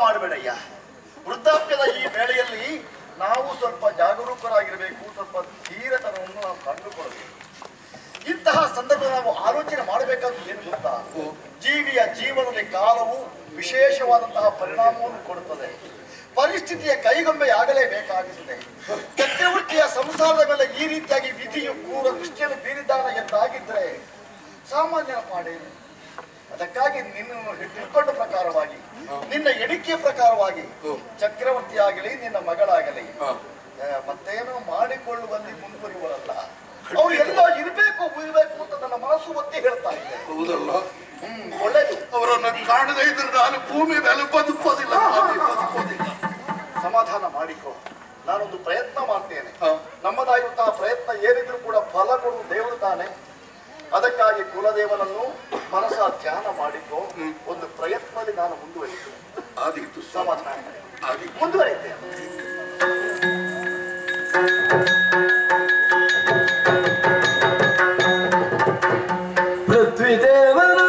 ಮಾಡಬೇಡಯ್ಯ. ವೃದ್ಧಾಪ್ಯದ ಈ ವೇಳೆಯಲ್ಲಿ ನಾವು ಸ್ವಲ್ಪ ಜಾಗರೂಕರಾಗಿರಬೇಕು, ಸ್ವಲ್ಪ ಧೀರತನವನ್ನು ನಾವು ಕಂಡುಕೊಳ್ಳಬೇಕು. ಇಂತಹ ಸಂದರ್ಭ ನಾವು ಆಲೋಚನೆ ಮಾಡಬೇಕಾದ ಏನು ಗೊತ್ತಾ, ಜೀವಿಯ ಜೀವನದಲ್ಲಿ ಕಾಲವು ವಿಶೇಷವಾದಂತಹ ಪರಿಣಾಮವನ್ನು ಕೊಡುತ್ತದೆ. ಪರಿಸ್ಥಿತಿಯ ಕೈಗೊಂಬೆಯಾಗಲೇಬೇಕಾಗುತ್ತದೆ. ಚಕ್ರವರ್ತಿಯ ಸಂಸಾರದ ಮೇಲೆ ಈ ರೀತಿಯಾಗಿ ವಿಧಿಯು ಕ್ರೂರ ದೃಷ್ಟಿಯನ್ನು ಬೀರಿದ್ದಾನೆ ಎಂದಾಗಿದ್ದರೆ ಸಾಮಾನ್ಯನ ಪಾಡೇನು. ಅದಕ್ಕಾಗಿ ನಿನ್ನನ್ನು ತಿಳ್ಕೊಂಡ ಪ್ರಕಾರವಾಗಿ, ನಿನ್ನ ಎಣಿಕೆಯ ಪ್ರಕಾರವಾಗಿ ಚಕ್ರವರ್ತಿ ಆಗಲಿ ನಿನ್ನ ಮಗಳಾಗಲಿ ಮತ್ತೇನೋ ಮಾಡಿಕೊಳ್ಳುವಲ್ಲಿ ಮುಂದುವರಿಯುವರಲ್ಲ. ಅವ್ರು ಎಲ್ಲೋ ಇರಬೇಕು ಬಿಡಬೇಕು ಅಂತ ನನ್ನ ಮನಸ್ಸು ಒತ್ತಿ ಹೇಳ್ತಾ ಇದೆ. ಹೌದಲ್ಲ? ಒಳ್ಳೇದು. ಅವರನ್ನು ಕಾಣದೇ ಇದ್ರೆ ನಾನು ಭೂಮಿ ಮೇಲೆ ಬದುಕೋದಿಲ್ಲ. ಸಮಾಧಾನ ಮಾಡಿಕೊ, ನಾನೊಂದು ಪ್ರಯತ್ನ ಮಾಡ್ತೇನೆ. ನಮ್ಮದಾಗಿರುವಂತಹ ಪ್ರಯತ್ನ ಏನಿದ್ರು ಕೂಡ ಫಲ ಕೊಡುವ ದೇವರು ತಾನೆ. ಅದಕ್ಕಾಗಿ ಕುಲದೇವನನ್ನು ಮನಸ ಧ್ಯಾನ ಮಾಡಿಕೊ. ಒಂದು ಪ್ರಯತ್ನದಲ್ಲಿ ನಾನು ಮುಂದುವರಿತೇನೆ. ಆದೀತು, ಸಮಾಧಾನ ಮುಂದುವರಿತೇನೆ. ಪೃಥ್ವಿದೇವನ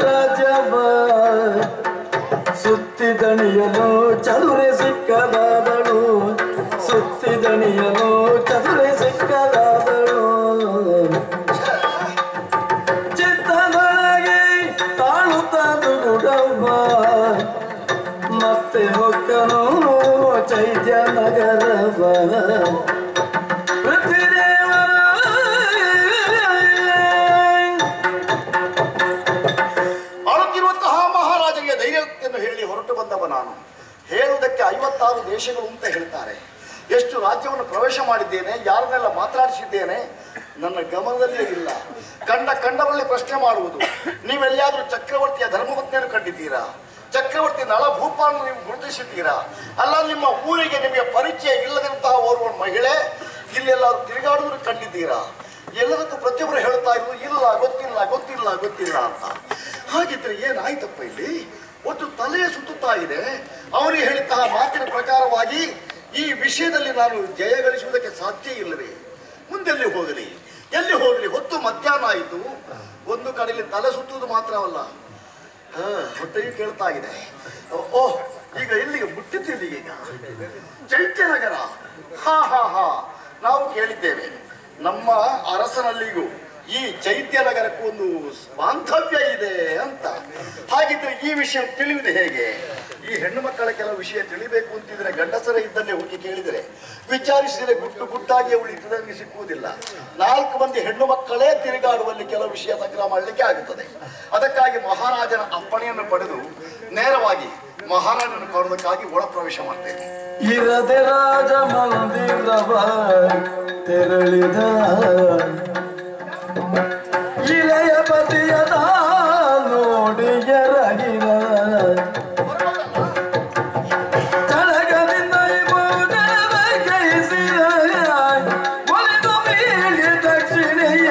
ರಾಜವ ಸುತ್ತಿದಣಿಯಲು ಚದುರೆ ಸಿಕ್ಕದಾದಳು, ಸುತ್ತಿದಣಿಯಲು ಚದುರೆ ಸಿಕ್ಕದಾದಳು. ಚಿತ್ತದೊಳಗೆ ತಾಳುತ್ತದು ಗುಡವ್ವ, ಮತ್ತೆ ಹೊಕ್ಕನು ಚೈತ್ಯ ನಗರವ. ಹೇಳಿ ಹೊರಟು ಬಂದವ ನಾನು. ಹೇಳುವುದಕ್ಕೆ 56 ದೇಶಗಳು ಅಂತ ಹೇಳ್ತಾರೆ. ಎಷ್ಟು ರಾಜ್ಯವನ್ನು ಪ್ರವೇಶ ಮಾಡಿದ್ದೇನೆ, ಯಾರನ್ನೆಲ್ಲ ಮಾತನಾಡಿಸಿದ್ದೇನೆ ನನ್ನ ಗಮನದಲ್ಲೇ ಇಲ್ಲ. ಕಂಡವರಲ್ಲಿ ಪ್ರಶ್ನೆ ಮಾಡುವುದು, ನೀವೆಲ್ಲಿಯಾದ್ರೂ ಚಕ್ರವರ್ತಿಯ ಧರ್ಮಪತ್ನಿಯನ್ನು ಕಂಡಿದ್ದೀರಾ? ಚಕ್ರವರ್ತಿ ನಳಭೂಪಾಲ್ ನೀವು ಗುರುತಿಸಿದ್ದೀರಾ? ಅಲ್ಲ, ನಿಮ್ಮ ಊರಿಗೆ ನಿಮಗೆ ಪರಿಚಯ ಇಲ್ಲದಂತಹ ಓರ್ವ ಮಹಿಳೆ ಇಲ್ಲೆಲ್ಲಾದ್ರೂ ತಿರುಗಾಡುವುದು ಕಂಡಿದ್ದೀರಾ? ಎಲ್ಲದಕ್ಕೂ ಪ್ರತಿಯೊಬ್ಬರು ಹೇಳ್ತಾ ಇದ್ರು ಇಲ್ಲ, ಗೊತ್ತಿಲ್ಲ ಗೊತ್ತಿಲ್ಲ ಗೊತ್ತಿಲ್ಲ ಅಂತ. ಹಾಗಿದ್ರೆ ಏನಾಯ್ತಪ್ಪ ಇಲ್ಲಿ? ಒಟ್ಟು ತಲೆಯ ಸುತ್ತುತ್ತಾ ಇದೆ. ಅವನಿಗೆ ಹೇಳಿದಂತಹ ಮಾತಿನ ಪ್ರಕಾರವಾಗಿ ಈ ವಿಷಯದಲ್ಲಿ ನಾನು ಜಯ ಗಳಿಸುವುದಕ್ಕೆ ಸಾಧ್ಯ ಇಲ್ಲವೇ? ಮುಂದೆಲ್ಲಿ ಹೋಗಲಿ, ಎಲ್ಲಿ ಹೋಗಲಿ? ಹೊತ್ತು ಮಧ್ಯಾಹ್ನ ಆಯಿತು. ಒಂದು ಕಡೆಯಲ್ಲಿ ತಲೆ ಸುತ್ತುವುದು ಮಾತ್ರವಲ್ಲ, ಹೊಟ್ಟೆಯು ಕೇಳ್ತಾ ಇದೆ. ಓಹ್, ಈಗ ಎಲ್ಲಿಗೆ ಮುಟ್ಟಿದ್ದೀವಿ? ಈಗ ಚೈತ್ಯನಗರ. ಹಾ ಹಾ ಹಾ, ನಾವು ಕೇಳಿದ್ದೇವೆ. ನಮ್ಮ ಅರಸನಲ್ಲಿಗೂ ಈ ಚೈತ್ಯನಗರಕ್ಕೂ ಒಂದು ಬಾಂಧವ್ಯ ಇದೆ ಅಂತ. ಹಾಗಿದ್ರೆ ಈ ವಿಷಯ ತಿಳಿಯುವುದು ಹೇಗೆ? ಈ ಹೆಣ್ಣು ಮಕ್ಕಳ ಕೆಲವು ವಿಷಯ ತಿಳಿಬೇಕು ಅಂತಿದ್ರೆ ಗಂಡಸರ ಇದ್ದಲ್ಲೇ ಹೋಗಿ ಕೇಳಿದರೆ, ವಿಚಾರಿಸಿದರೆ ಗುಟ್ಟು ಗುಟ್ಟಾಗಿ ಉಳಿತದೆ, ನಮಗೆ ಸಿಕ್ಕುವುದಿಲ್ಲ. 4 ಮಂದಿ ಹೆಣ್ಣು ಮಕ್ಕಳೇ ತಿರುಗಾಡುವಲ್ಲಿ ಕೆಲವು ವಿಷಯ ಸಂಗ್ರಹ ಮಾಡಲಿಕ್ಕೆ ಆಗುತ್ತದೆ. ಅದಕ್ಕಾಗಿ ಮಹಾರಾಜನ ಅಪ್ಪಣೆಯನ್ನು ಪಡೆದು ನೇರವಾಗಿ ಮಹಾರಾಜನ ಕಾಣುವುದಕ್ಕಾಗಿ ಒಳ ಪ್ರವೇಶ ಮಾಡ್ತೇನೆ. ಇರದೆ ರಾಜ ಮಂದಿರವ ತೆರಳಿದ ಇಳೆಯ ಪತಿಯದ ನೋಡಿ ಎರಗಿದ ತಳಗದಿಂದ ಭೋಜನದ ಕೈಸಿದ ಒಲಿದು ಮೇಲೆ ದಕ್ಷಿಣೆಯ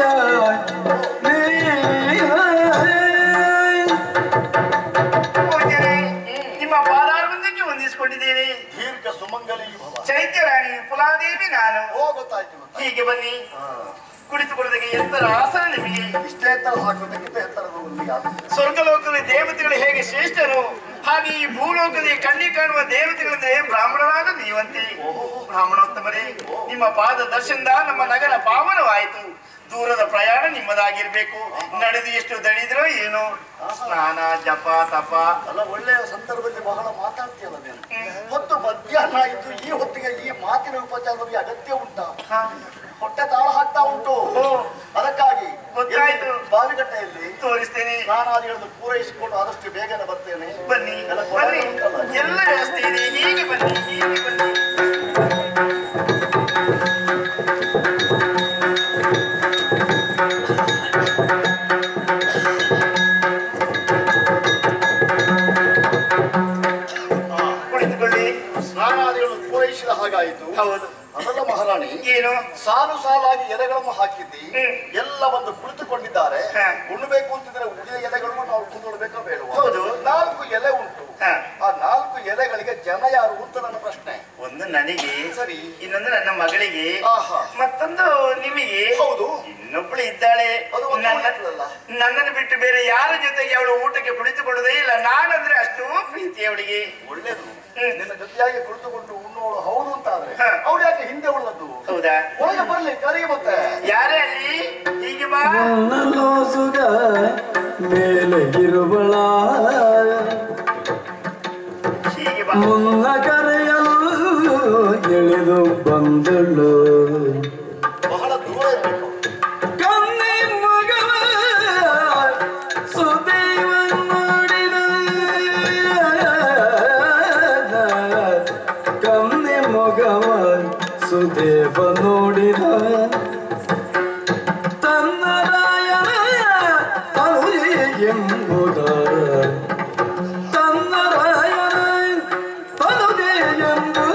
ನಿಮ್ಮ ಪಾದಾರಬಂಧಕ್ಕೆ ಹೊಂದಿಸಿಕೊಂಡಿದ್ದೇನೆ. ದೀರ್ಘ ಸುಮಂಗಲಿ ಭವ. ಚೈತ್ಯ ರಾಣಿ ಪುಲಾದೇವಿ ನಾನು. ಗೊತ್ತಾಯ್ತು. ಹೀಗೆ ಬನ್ನಿ, ಕುಳಿತುಕೊಳ್ಳೋದಕ್ಕೆ ಎತ್ತರ ಆಸನ ನಿಮಗೆ. ಇಷ್ಟೇ ಎತ್ತರ ಹಾಕುವುದಕ್ಕಿಂತ ಎತ್ತರದ ಸ್ವರ್ಗಲೋಕದ ದೇವತೆಗಳು ಹೇಗೆ ಶ್ರೇಷ್ಠರು, ಹಾಗೆ ಈ ಭೂಲೋಕದಲ್ಲಿ ಕಣ್ಣಿ ಕಾಣುವ ದೇವತೆಗಳಂದ್ರೆ ಬ್ರಾಹ್ಮಣರಾದ ನೀವಂತೆ. ಬ್ರಾಹ್ಮಣೋತ್ತಮರೇ, ನಿಮ್ಮ ಪಾದ ದರ್ಶನದ ನಮ್ಮ ನಗರ ಪಾವನವಾಯಿತು. ದೂರದ ಪ್ರಯಾಣ ನಿಮ್ಮದಾಗಿರ್ಬೇಕು. ನಡೆದು ಎಷ್ಟು ದಣಿದ್ರೋ ಏನೋ. ಸ್ನಾನ ಜಪ ತಪ ಅಲ್ಲ, ಒಳ್ಳೆಯ ಸಂದರ್ಭದಲ್ಲಿ ಬಹಳ ಮಾತಾಡ್ತೀಯಲ್ಲ ನೀನು. ಹೊತ್ತು ಮಧ್ಯಾಹ್ನ ಆಯಿತು, ಈ ಹೊತ್ತಿಗೆ ಈ ಮಾತಿನ ಉಪಚಾರದಲ್ಲಿ ಅಗತ್ಯ ಉಂಟಾ? ಹೊಟ್ಟೆ ತಾಳ ಹಾಕ್ತಾ ಉಂಟು. ಅದಕ್ಕಾಗಿ ಗೊತ್ತಾಯ್ತು. ಬಾವಿಗಟ್ಟೆಯಲ್ಲಿ ತೋರಿಸ್ತೇನೆ. ಸ್ನಾನಾದಿಗಳನ್ನು ಪೂರೈಸಿಕೊಂಡು ಆದಷ್ಟು ಬೇಗನೆ ಬರ್ತೇನೆ. ಬನ್ನಿ ಬನ್ನಿ, ಎಲ್ಲ ವ್ಯವಸ್ಥೆ ಇದೆ. ಹೀಗೆ ಬನ್ನಿ, ಹೀಗೆ ಬನ್ನಿ. ಕುಳಿತುಕೊಳ್ಳಿ. ಸ್ನಾನಾದಿಗಳನ್ನು ಪೂರೈಸಿದ ಹಾಗಾಯಿತು. ಹೌದು. ಅದಲ್ಲ ಮಹಾರಾಣಿ, ಏನು ಸಾಲು ಸಾಲಾಗಿ ಎಲೆಗಳನ್ನು ಹಾಕಿದ್ದಿ, ಎಲ್ಲ ಬಂದು ಕುಳಿತುಕೊಂಡಿದ್ದಾರೆ. ಉಣ್ಣಬೇಕು ಅಂತಿದ್ರೆ ಉಳಿದ ಎಲೆಗಳನ್ನು ನಾವು ಕುಂದೊಳ್ಬೇಕೋ ಬೇಡವಾ? ಹೌದು. 4 ಎಲೆ ಉಂಟು. ಆ 4 ಎಲೆಗಳಿಗೆ ಜನ ಯಾರು ಅಂತ ನನ್ನ ಪ್ರಶ್ನೆ. ಒಂದು ನನಗೆ, ಸರಿ, ಇನ್ನೊಂದು ನನ್ನ ಮಗಳಿಗೆ, ಮತ್ತೊಂದು ನಿಮಗೆ. ಹೌದು. ಇನ್ನೊಬ್ಬಳು ಇದ್ದಾಳೆ. ನನ್ನನ್ನು ಬಿಟ್ಟು ಬೇರೆ ಯಾರ ಜೊತೆಗೆ ಅವಳು ಊಟಕ್ಕೆ ಕುಳಿತುಕೊಳ್ಳುವುದೇ ಇಲ್ಲ. ನಾನಂದ್ರೆ ಅಷ್ಟು ಪ್ರೀತಿ ಪ್ರೀತಿ ಅವಳಿಗೆ. ಒಳ್ಳೇದು. ನಿನ್ನ ಜೊತೆಯಾಗಿ ಕುಳಿತುಕೊಂಡು ಉಣ್ಣೋಳು ಹೌದು ಅಂತ ಆದ್ರೆ ಹ. ಅವಳು ಯಾಕೆ ಹಿಂದೆ ಉಳಿದದ್ದು? ಹೌದಾ? ಒಳಗೆ ಬರ್ಲಿ, ಕರೆಗೆ ಮತ್ತೆ. ಯಾರೇ ಅಲ್ಲಿ? ಹೀಗೆ ಬಾ. ಸುಗ ಮೇಲೆ ಇರುವಳ ಹೀಗೆ ಬಾ. ಮುನ್ನ ಕರೆಯಲು ಎಳೆದು ಬಂದಳು. ಬಹಳ ದೂರ ಇರಬೇಕು. ಕನ್ನಿ ಮಗವ ಸುದೇವ ನೋಡಿದ, ಕನ್ನಿ ಮಗವ ಸುದೇವ ನೋಡಿದ, ತನ್ನ ರಾಯನ ತನುಜೆ ಎಂಬುದ, ತನ್ನ ರಾಯನ ತನುಜೆ ಎಂಬುದ.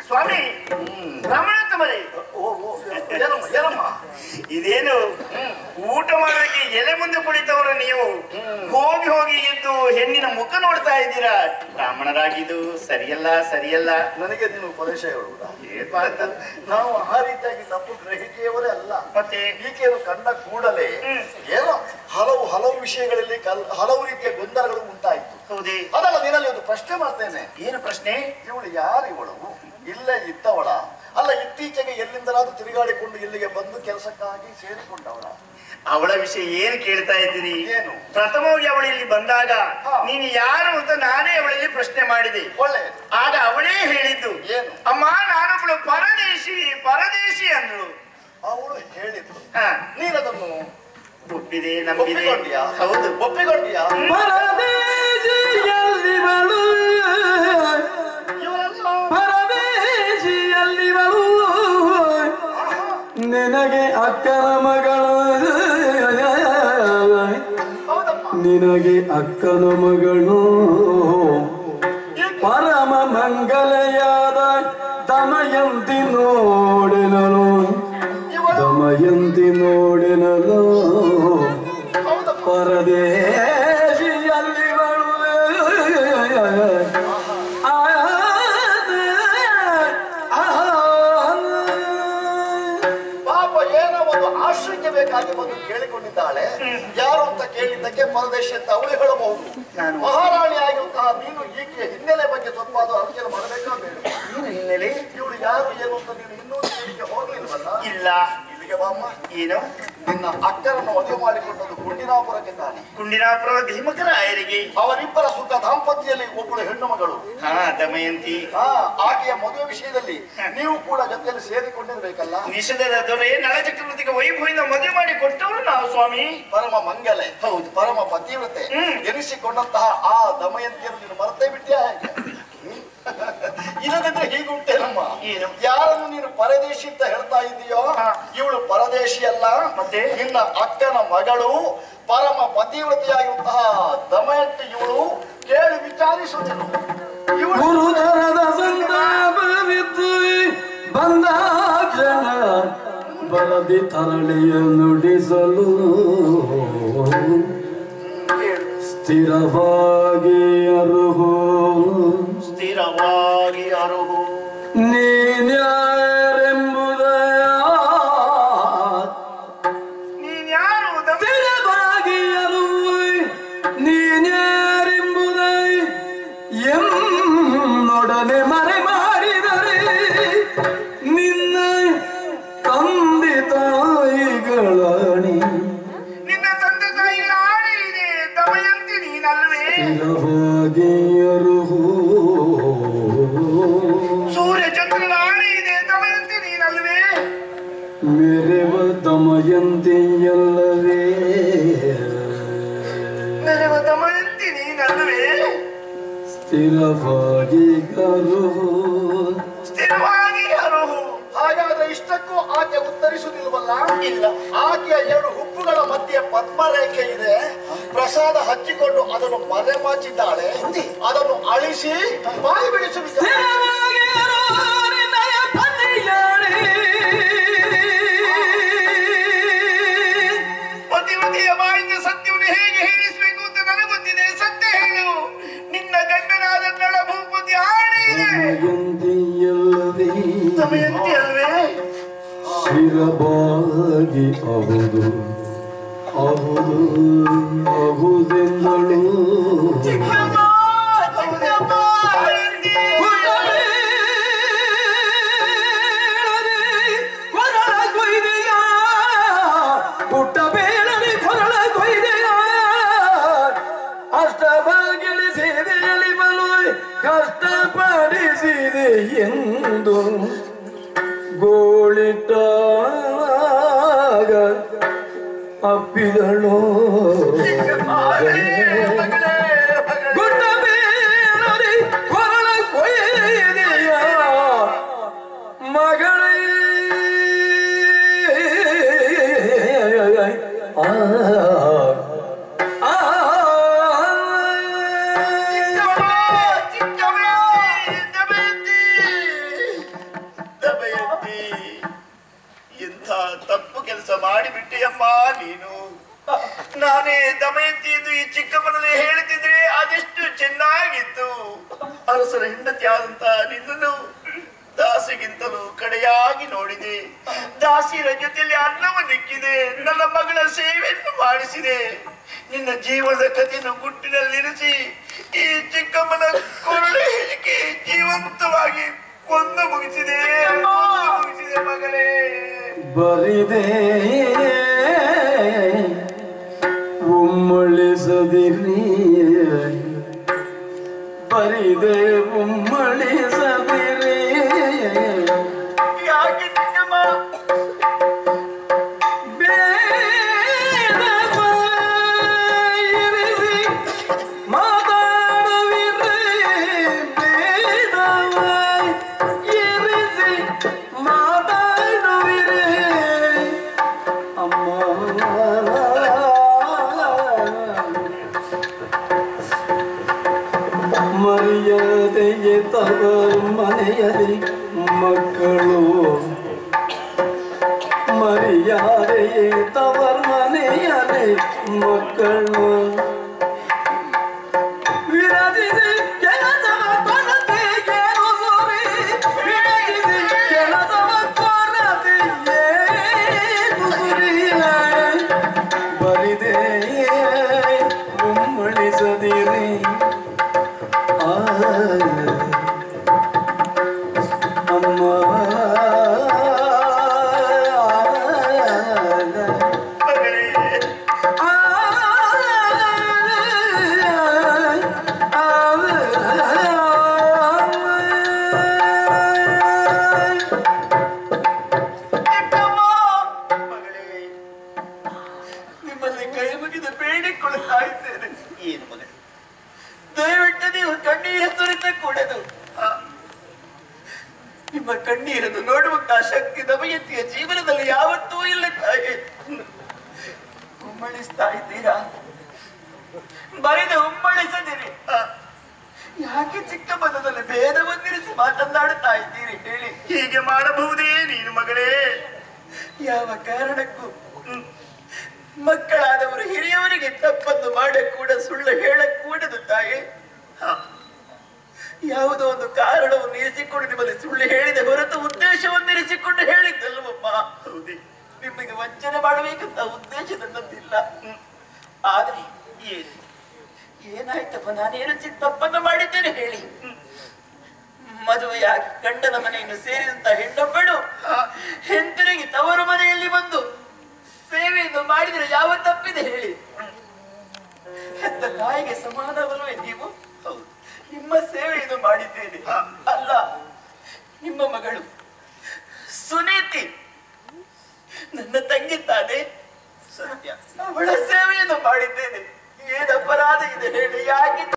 ಸ್ವಾಮಿ ಬ್ರಾಹ್ಮಣೋತ್ತಮರೇ, ಏನಮ್ಮ ಇದೇನು ಊಟ ಮಾಡೋದಕ್ಕೆ ಎಲೆ ಮುಂದೆ ಕುಳಿತವರು ನೀವು ಹೋಗಿ ಹೋಗಿ ಎದ್ದು ಹೆಣ್ಣಿನ ಮುಖ ನೋಡ್ತಾ ಇದ್ದೀರಾ? ಬ್ರಾಹ್ಮಣರಾಗಿದ್ದು ಸರಿಯಲ್ಲ ಸರಿಯಲ್ಲ. ನನಗೆ ನೀನು ಉಪದೇಶ ಹೇಳುವುದಾ? ಏನ್ ಮಾತು? ನಾವು ಆ ರೀತಿಯಾಗಿ ತಪ್ಪು ಗ್ರಹಿಕೆಯವರೇ ಅಲ್ಲ. ಮತ್ತೆ ಈಕೆಯನ್ನು ಕಂಡ ಕೂಡಲೇ ಏನೋ ಹಲವು ಹಲವು ವಿಷಯಗಳಲ್ಲಿ ಹಲವು ರೀತಿಯ ಗೊಂದಲಗಳು ಉಂಟಾಯಿತು. ಹೌದೇ? ಅದಲ್ಲ, ನಿನ್ನಲ್ಲಿ ಒಂದು ಪ್ರಶ್ನೆ ಮಾಡ್ತೇನೆ. ಏನು ಪ್ರಶ್ನೆ? ಇವಳು ಯಾರಿವಳು? ಇಲ್ಲೇ ಇದ್ದವಳ ಅಲ್ಲ ಇತ್ತೀಚೆಗೆ ಎಲ್ಲಿಂದಲಾದ್ರೂ ತಿರುಗಾಡಿಕೊಂಡು ಇಲ್ಲಿಗೆ ಬಂದು ಕೆಲಸಕ್ಕಾಗಿ ಸೇರಿಕೊಂಡವಳ? ಅವಳ ವಿಷಯ ಏನು ಕೇಳ್ತಾ ಇದ್ದೀರಿ? ಏನು? ಪ್ರಥಮವಾಗಿ ಅವಳು ಇಲ್ಲಿ ಬಂದಾಗ ಹಾ. ನೀನು ಯಾರು ಅಂತ ನಾನೇ ಅವಳಲ್ಲಿ ಪ್ರಶ್ನೆ ಮಾಡಿದೆ. ಒಳ್ಳೆಯದು. ಆಗ ಅವಳೇ ಹೇಳಿದ್ದು, ಏನು? ಅಮ್ಮ ನಾನೊಬ್ಳು ಪರದೇಶಿ ಪರದೇಶಿ ಅಂದ್ರು. ಅವಳು ಹೇಳಿದ್ದು, ಹಾ, ನೀನದನ್ನು ಒಪ್ಪಿದೆ, ನಂಬಿದೆ. ಒಪ್ಪಿಕೊಂಡ್ಯಾ? ಹೌದು. ಒಪ್ಪಿಕೊಂಡ್ಯಾ? ಪರದೇಶಿಯಲ್ಲಿವಳು, ಇವರೆಲ್ಲ ಪರದೇಶಿಯಲ್ಲಿವಳು, ನಿನಗೆ ಅಕ್ಕನ ಮಗಳು, ಹೌದಮ್ಮ. ನಿನಗೆ ಅಕ್ಕನ ಮಗಳು, ಪರಮ ಮಂಗಲೆಯಾದ ದಮಯಂತಿ ನೋಡಿನಳು, ದಮಯಂತಿ ನೋಡಿನಳು, ಹೌದಮ್ಮ. ಪರದೇಶಿಯಲ್ಲಿವಳು. ಪಾಪ ಏನೋ ಒಂದು ಆಶ್ರಯಕ್ಕೆ ಬೇಕಾಗಿ ಬಂದು ಕೇಳಿಕೊಂಡಿದ್ದಾಳೆ. ಯಾರು ಅಂತ ಕೇಳಿದ್ದಕ್ಕೆ ಪರದೇಶಿ ಅಂತ ಅವಳು ಹೇಳಬಹುದು. ಮಹಾರಾಣಿ ಆಗಿರುತ್ತಾ ನೀನು ಈಕೆ ಹಿನ್ನೆಲೆ ಬಗ್ಗೆ ಸ್ವಲ್ಪ ಅದು ಅಧ್ಯಯನ ಮಾಡಬೇಕಾಗಬೇಕು. ಏನು ಹಿನ್ನೆಲೆ? ಇವಳು ಯಾರು ಏನು ಅಂತ ನೀನು ಇನ್ನೂ ಕೇಳಿಕೆ ಹೋಗ್ಲಿಲ್ವಲ್ಲ? ಇಲ್ಲ. ಇಲ್ಲಿಗೆ ಬಾಮ್ಮ. ಏನು? ನಿನ್ನ ಅಕ್ಕರನ್ನು ಮದುವೆ ಮಾಡಿಕೊಂಡದ್ದು ಗುಂಡಿನಾಪುರಕ್ಕೆ ತಾನೆ. ಕುಂಡಿನಾಪುರ ಭೀಮಕರಾಯರಿಗೆ. ಅವರಿಬ್ಬರ ಸುಖ ದಾಂಪತ್ಯದಲ್ಲಿ ಒಬ್ಬಳು ಹೆಣ್ಣು ಮಗಳು. ಹಾ, ದಮಯಂತಿ. ಆಕೆಯ ಮದುವೆ ವಿಷಯದಲ್ಲಿ ನೀವು ಕೂಡ ಜೊತೆಯಲ್ಲಿ ಸೇರಿಕೊಂಡಿರ್ಬೇಕಲ್ಲ. ನಿಷೇಧದ ದೊರೆ ನಳಚಕ್ರವರ್ತಿಗೆ ವೈಭವದಿಂದ ಮದುವೆ ಮಾಡಿ ಕೊಟ್ಟವರು ನಾವು ಸ್ವಾಮಿ. ಪರಮ ಮಂಗಲೆ, ಹೌದು. ಪರಮ ಪತಿವ್ರತೆ ಎನಿಸಿಕೊಂಡಂತಹ ಆ ದಮಯಂತಿಯನ್ನು ನೀನು ಮರೆತೇ ಬಿಟ್ಟ್ಯಾ? ಇಲ್ಲದಿದ್ರೆ ಹೀಗುಂಟೇನಮ್ಮ. ಏನು? ಯಾರನ್ನು ನೀನು ಪರದೇಶಿ ಅಂತ ಹೇಳ್ತಾ ಇದೆಯೋ ಇವಳು ಪರದೇಶಿ ಅಲ್ಲ. ಮತ್ತೆ ನಿನ್ನ ಅಕ್ಕನ ಮಗಳು, ಪರಮ ಪತಿವ್ರತೆಯಾಗಿರುವಂತಹ ದಮಯಂತಿ ಇವಳು. ಕೇಳಿ ವಿಚಾರಿಸುತ್ತೇನೆ. ಗುರುದರದ ಸಂತಾಪವಿತ್ತು ಬಂದಾಕ್ಷಣ ಬರದಿ ತರಳೆಯ ನುಡಿಸಲು ಸ್ಥಿರವಾಗಿ ಅರುಹು, ಸ್ಥಿರವಾಗಿ ಅರುಹು. ನೀನ್ಯಾರೆಂಬುದ ನೀನ್ಯಾರು? ಸ್ಥಿರವಾಗಿ ಅರುಹು, ನೀನ್ಯಾರೆಂಬುದ ನೊಡನೆ ಮರೆ ಮಾಡಿದರೆ ನಿನ್ನ ತಂದೆ ತಾಯಿಗಳಾಣಿ, ನಿನ್ನ ತಂದೆ ತಾಯಿಗಳ ಆಣೆ ಇದೆ. ದಮಯಂತಿ ನೀನಲ್ವೇ? ಸ್ಥಿರವಾಗಿ ಅರುಹು, ಸೂರ್ಯ ಚಂದ್ರನ ಆಣೆ ಇದೆ. ದಮಯಂತಿ ನೀನಲ್ವೇ? ಮೆರೆವ ದಮಯಂತಿಯಲ್ಲವೇ? ಮೆರೆವ ದಮಯಂತಿ ನೀನಲ್ವೇ? ಸ್ಥಿರವಾಗಿ ಅರುಹು, ಸ್ಥಿರವಾಗಿ ಅರುಹು. ಹಾಗಾದ್ರೆ ಇಷ್ಟಕ್ಕೂ ಆಕೆ ಉತ್ತರಿಸುವುದಿಲ್ವಲ್ಲ? ಇಲ್ಲ. ಆಕೆಯ ಎರಡು ಹುಬ್ಬುಗಳ ಮಧ್ಯೆ ಪದ್ಮರೇಖೆ ಇದೆ. ಪ್ರಸಾದ ಹಚ್ಚಿಕೊಂಡು ಅದನ್ನು ಮರೆಮಾಚಿದ್ದಾಳೆ. ಅದನ್ನು ಅಳಿಸಿ ಬಾಯಿ ಬಿಡಿಸಬೇಕು. ಸ್ಥಿರವಾಗಿ ಅರುಹು ನಿನ್ನಯ ಪತಿಯಾಣಿ, ಪತಿವತಿಯ ಬಾಯಿಂದ ಸತ್ಯವನ್ನು ಹೇಗೆ ಹೇಳಿಸಬೇಕು ಅಂತ ನನಗೆ ಗೊತ್ತಿದೆ. ಸತ್ಯ ಹೇಳು. ನಿನ್ನ ಗಂಡನಾದ ನಳ ಭೂಪತಿ ಆಣೆ ಇದೆ. ದಮಯಂತಿಯಲ್ಲವೇ? ದಮಯಂತಿ ಅಲ್ವೇ? ಸ್ಥಿರ ಭಾಗಿ ಹೌದು ಹೌದು ಹೌದೆಂದಳು ಪುಟ್ಟ ಬೇಳನೆ ಕೊರಳ ಕೊಯ್ದೆಯ ಅಷ್ಟಭಾಗಿಳಿಸಿದೆಯಲಿ ಬಲು ಕಷ್ಟಪಡಿಸಿದೆ ಎಂದು ಗೋಳಿಟ್ಟಾಗ ಅಪ್ಪಿದಳು ಗುಡ್ಡ ಬೇಳನೆ ಕೊರಳ ಕೊಯ್ದೆಯ ಮಗಳೇ ಎಂಥ ತಪ್ಪು ಕೆಲಸ ಮಾಡಿಬಿಟ್ಟೆಯಮ್ಮ ನೀನು. ನಾನೇ ದಮಯಂತಿ ಎಂದು ಈ ಚಿಕ್ಕಮ್ಮನಲ್ಲಿ ಹೇಳುತ್ತಿದ್ರೆ ಅದೆಷ್ಟು ಚೆನ್ನಾಗಿತ್ತು. ಅರಸರ ಹೆಂಡತಿ ಆದಂತ ನಿನ್ನನ್ನು ದಾಸಿಗಿಂತಲೂ ಕಡೆಯಾಗಿ ನೋಡಿದೆ. ದಾಸಿಯರ ಜೊತೆಯಲ್ಲಿ ಅನ್ನವನ್ನಿಕ್ಕಿದೆ. ನನ್ನ ಮಗಳ ಸೇವೆಯನ್ನು ಮಾಡಿಸಿದೆ. ನಿನ್ನ ಜೀವನದ ಕಥೆಯನ್ನು ಗುಟ್ಟಿನಲ್ಲಿರಿಸಿ ಈ ಚಿಕ್ಕಮ್ಮನ ಕೊರಳೆ ಹೇಳಿಕೆ ಜೀವಂತವಾಗಿ ಕೊಂದು ಮುಗಿಸಿದೆ ಮಗಳೇ. ಬರಿದೆ ಉಮ್ಮಳಿಸದಿರಿ ಬರಿದೆ ಉಮ್ಮಳಿಸದಿರಿ ಯಾಕೆ ಚಿಕ್ಕಮ್ಮ ಮರ್ಯಾದೆಯೇ ತವರು ಮನೆಯಲ್ಲಿ ಮಕ್ಕಳು ಮರ್ಯಾದೆಯೇ ತವರ ಮನೆಯಲ್ಲಿ ಮಕ್ಕಳು ವಿರದಿಸಿ ಕೆಲಸವ ಕೊರತೆ ಏನು ಸುರಿ ವಿರದಿಸಿ ಕೆಲಸವ ಕೊರತೆ ಏನು ಸುರಿ ಬರಿದೆ ಉಮ್ಮಳಿಸದಿರಿ ಅಮ್ಮ ನಿಮ್ಮಲ್ಲಿ ಕೈ ಮುಗಿದು ಬೇಡಿಕೊಳ್ಳುತ್ತಾ ಇದ್ದೇನೆ. ಏನು ಮಗ, ದಯವಿಟ್ಟು ನೀವು ಕಣ್ಣೀರ ಸುರಿತ ಕೂಡದು. ನಿಮ್ಮ ಕಣ್ಣೀರನ್ನು ನೋಡುವಂತ ಶಕ್ತಿ ದಮಯಂತಿಯ ಜೀವನದಲ್ಲಿ ಯಾವತ್ತೂ ಇಲ್ಲ ತಾಯಿ. ಉಮ್ಮಳಿಸ್ತಾ ಇದ್ದೀರಾ? ಬರಿದ ಉಮ್ಮಳಿಸದಿರಿ. ಯಾಕೆ ಚಿಕ್ಕ ಪದದಲ್ಲಿ ಭೇದವನ್ನಿರಿಸಿ ಮಾತನಾಡುತ್ತಾ ಇದ್ದೀರಿ ಹೇಳಿ? ಹೀಗೆ ಮಾಡಬಹುದೇ ನೀನು ಮಗಳೇ? ಯಾವ ಕಾರಣಕ್ಕೂ ಮಕ್ಕಳಾದವರು ಹಿರಿಯವರಿಗೆ ತಪ್ಪನ್ನು ಮಾಡಕೂಡ, ಸುಳ್ಳು ಹೇಳಕೂಡದು ತಾಯಿ. ಯಾವುದೋ ಒಂದು ಕಾರಣವನ್ನು ಇರಿಸಿಕೊಂಡು ನಿಮ್ಮಲ್ಲಿ ಸುಳ್ಳು ಹೇಳಿದೆ ಹೊರತು ಉದ್ದೇಶವನ್ನು ಇರಿಸಿಕೊಂಡು ಹೇಳಿದ್ದಲ್ವಮ್ಮ. ಹೌದೇ, ನಿಮಗೆ ವಂಚನೆ ಮಾಡಬೇಕಂತ ಉದ್ದೇಶ ನನ್ನದಿಲ್ಲ. ಆದ್ರೆ ಏನಾಯ್ತಪ್ಪ, ನಾನೇನು ತಪ್ಪನ್ನು ಮಾಡಿದ್ದೇನೆ ಹೇಳಿ? ಮದುವೆಯಾಗಿ ಗಂಡನ ಮನೆಯನ್ನು ಸೇರಿದಂತ ಹೆಣ್ಣೊಬ್ಬಳು ಹಿಂತಿರುಗಿ ತವರು ಮನೆಯಲ್ಲಿ ಬಂದು ಸೇವೆಯನ್ನು ಮಾಡಿದರೆ ಯಾವ ತಪ್ಪಿದೆ ಹೇಳಿ? ಹೆತ್ತ ತಾಯಿಗೆ ಸಮಾನವಲ್ವೇ ನೀವು? ನಿಮ್ಮ ಸೇವೆಯನ್ನು ಮಾಡಿದ್ದೇನೆ. ಅಲ್ಲ, ನಿಮ್ಮ ಮಗಳು ಸುನೀತಿ ನನ್ನ ತಂಗಿ ತಾನೆ, ಸತ್ಯ, ಅವಳ ಸೇವೆಯನ್ನು ಮಾಡಿದ್ದೇನೆ. ಏನು ಅಪರಾಧ ಇದೆ ಹೇಳಿ? ಯಾಕೆ